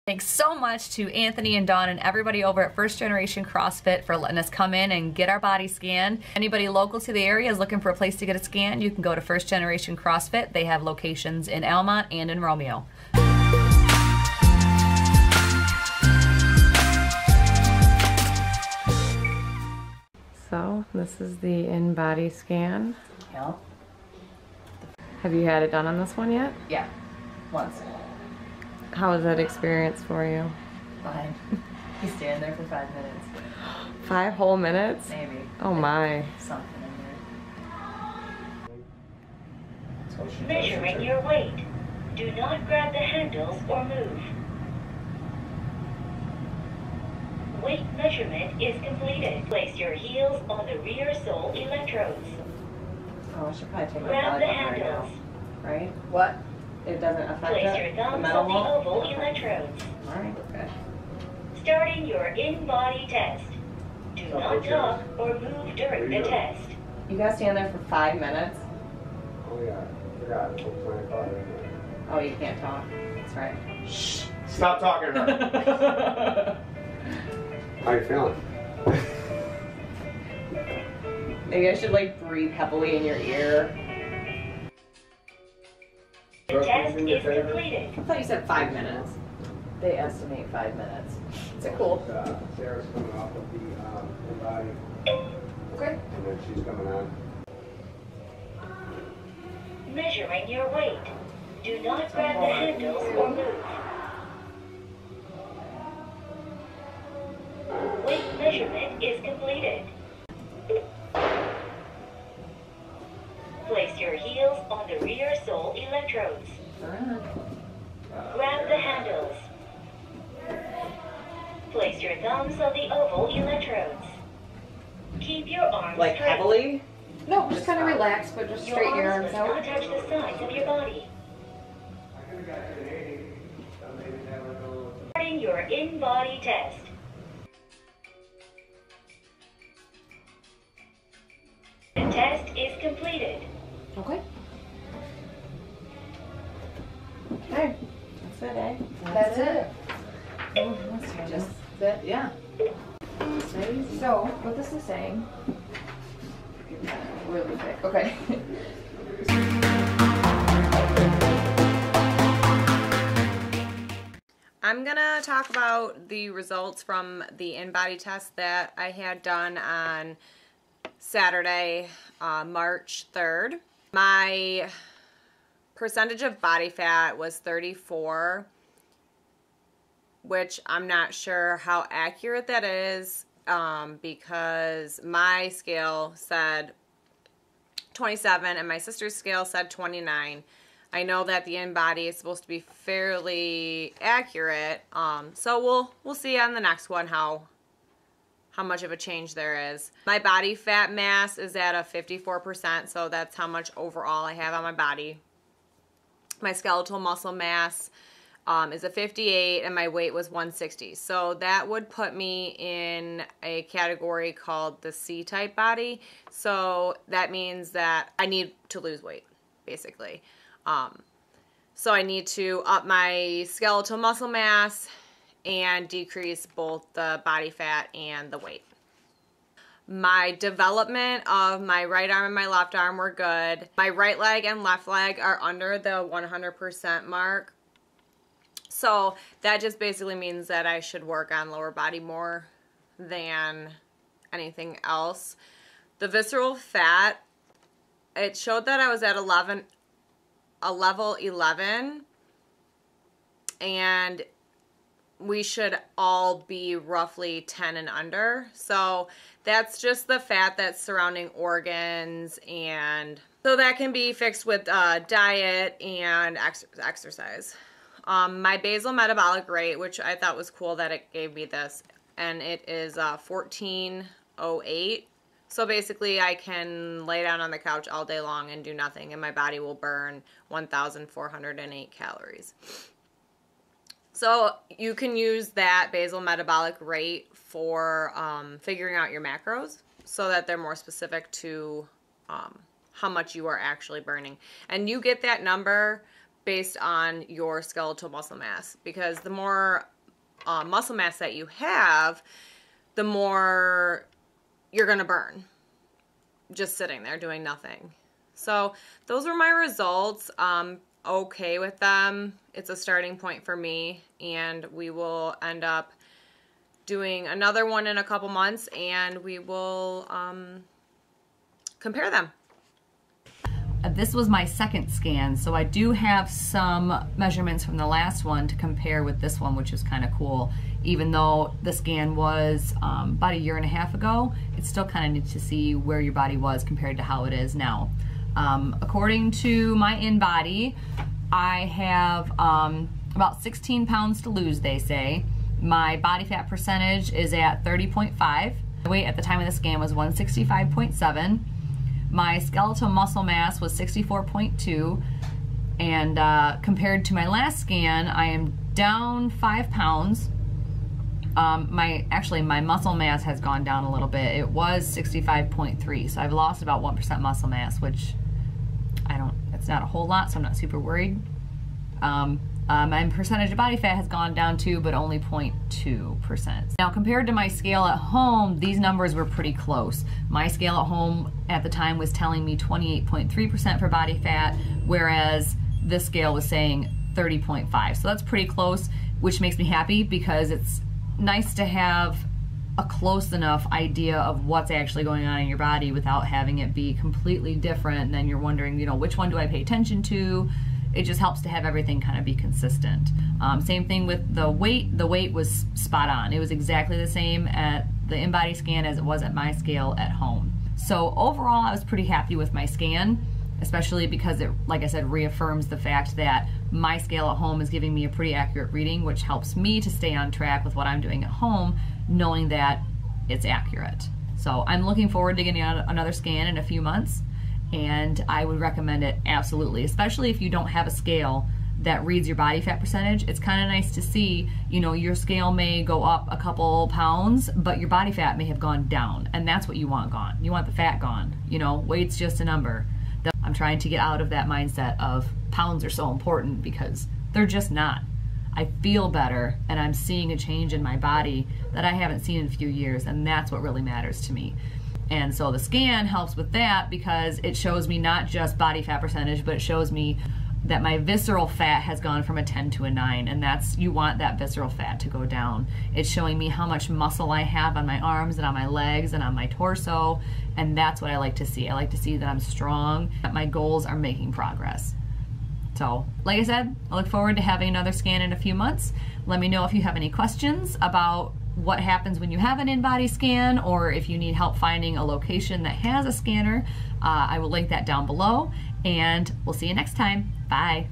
Thanks so much to Anthony and Dawn and everybody over at First Generation CrossFit for letting us come in and get our body scanned. Anybody local to the area is looking for a place to get it scanned, you can go to First Generation CrossFit. They have locations in Almont and in Romeo. So this is the InBody scan. Yeah. Have you had it done on this one yet? Yeah, once. How was that experience for you? Fine. He's standing there for 5 minutes. 5 whole minutes? Maybe. Oh my. Something in there. Measuring your weight. Do not grab the handles or move. Weight measurement is completed. Place your heels on the rear sole electrodes. Oh, I should probably take my Grab belly the button right now. handles. Right? What? It doesn't affect Place your it? The thumbs metal on the wall? oval electrodes. Alright, good. Starting your InBody test. Do not talk or move during the test. You gotta stand there for 5 minutes? Oh yeah, forgot. It's 25, isn't it? Oh, you can't talk. That's right. Shh! Stop talking to her. How you feeling? Maybe I should like breathe heavily in your ear. The test is completed. I thought you said 5 minutes. They estimate 5 minutes. Is it cool? Sarah's coming off of the InBody, Okay. and then she's coming on. Measuring your weight. Do not grab the handles or move. Weight measurement is completed. Place your heels on the rear sole electrodes. Grab the handles. Place your thumbs on the oval electrodes. Keep your arms Like straight. heavily? No, just kind of relax, but just straighten your arms must out. not touch the sides of your body. Starting your InBody test. The test is completed. Okay. Okay. That's it, eh? That's it. Just that, yeah. So, what this is saying, really quick, okay. I'm gonna talk about the results from the InBody test that I had done on Saturday, March 3rd. My percentage of body fat was 34, which I'm not sure how accurate that is, because my scale said 27 and my sister's scale said 29. I know that the InBody is supposed to be fairly accurate, so we'll see on the next one how much of a change there is. My body fat mass is at a 54%, so that's how much overall I have on my body. My skeletal muscle mass is a 58 and my weight was 160. So that would put me in a category called the C-type body. So that means that I need to lose weight, basically. So I need to up my skeletal muscle mass and decrease both the body fat and the weight. My development of my right arm and my left arm were good. My right leg and left leg are under the 100% mark. So that just basically means that I should work on lower body more than anything else. The visceral fat, it showed that I was at a level 11, and we should all be roughly 10 and under. So that's just the fat that's surrounding organs, and so that can be fixed with diet and exercise. My basal metabolic rate, which I thought was cool that it gave me this, and it is 1408. So basically I can lay down on the couch all day long and do nothing, and my body will burn 1,408 calories. So you can use that basal metabolic rate for figuring out your macros so that they're more specific to how much you are actually burning. And you get that number based on your skeletal muscle mass, because the more muscle mass that you have, the more you're going to burn just sitting there doing nothing. So those were my results. Okay with them. It's a starting point for me, and we will end up doing another one in a couple months, and we will compare them. This was my second scan, so I do have some measurements from the last one to compare with this one, which is kind of cool. Even though the scan was about 1.5 years ago, it's still kind of neat to see where your body was compared to how it is now. According to my InBody, I have about 16 pounds to lose, they say. My body fat percentage is at 30.5. My weight at the time of the scan was 165.7. My skeletal muscle mass was 64.2, and compared to my last scan, I am down 5 pounds. Actually, my muscle mass has gone down a little bit. It was 65.3, so I've lost about 1% muscle mass, which it's not a whole lot, so I'm not super worried. My percentage of body fat has gone down too, but only 0.2%. Now, compared to my scale at home, these numbers were pretty close. My scale at home at the time was telling me 28.3% for body fat, whereas this scale was saying 30.5. So that's pretty close, which makes me happy because it's nice to have a close enough idea of what's actually going on in your body without having it be completely different, and then you're wondering, which one do I pay attention to? It just helps to have everything kind of be consistent. Same thing with the weight. The weight was spot on. It was exactly the same at the InBody scan as it was at my scale at home. So overall, I was pretty happy with my scan, especially because it, like I said, reaffirms the fact that my scale at home is giving me a pretty accurate reading, which helps me to stay on track with what I'm doing at home, knowing that it's accurate. So I'm looking forward to getting another scan in a few months, and I would recommend it absolutely, especially if you don't have a scale that reads your body fat percentage. It's kind of nice to see, your scale may go up a couple pounds, but your body fat may have gone down, and that's what you want gone. You want the fat gone. Weight's just a number. I'm trying to get out of that mindset of pounds are so important, because they're just not. I feel better, and I'm seeing a change in my body that I haven't seen in a few years, and that's what really matters to me. And so the scan helps with that because it shows me not just body fat percentage, but it shows me that my visceral fat has gone from a 10 to a 9, and you want that visceral fat to go down. It's showing me how much muscle I have on my arms and on my legs and on my torso, and that's what I like to see. I like to see that I'm strong, that my goals are making progress. So, like I said, I look forward to having another scan in a few months. Let me know if you have any questions about what happens when you have an InBody scan, or if you need help finding a location that has a scanner. I will link that down below, and we'll see you next time. Bye.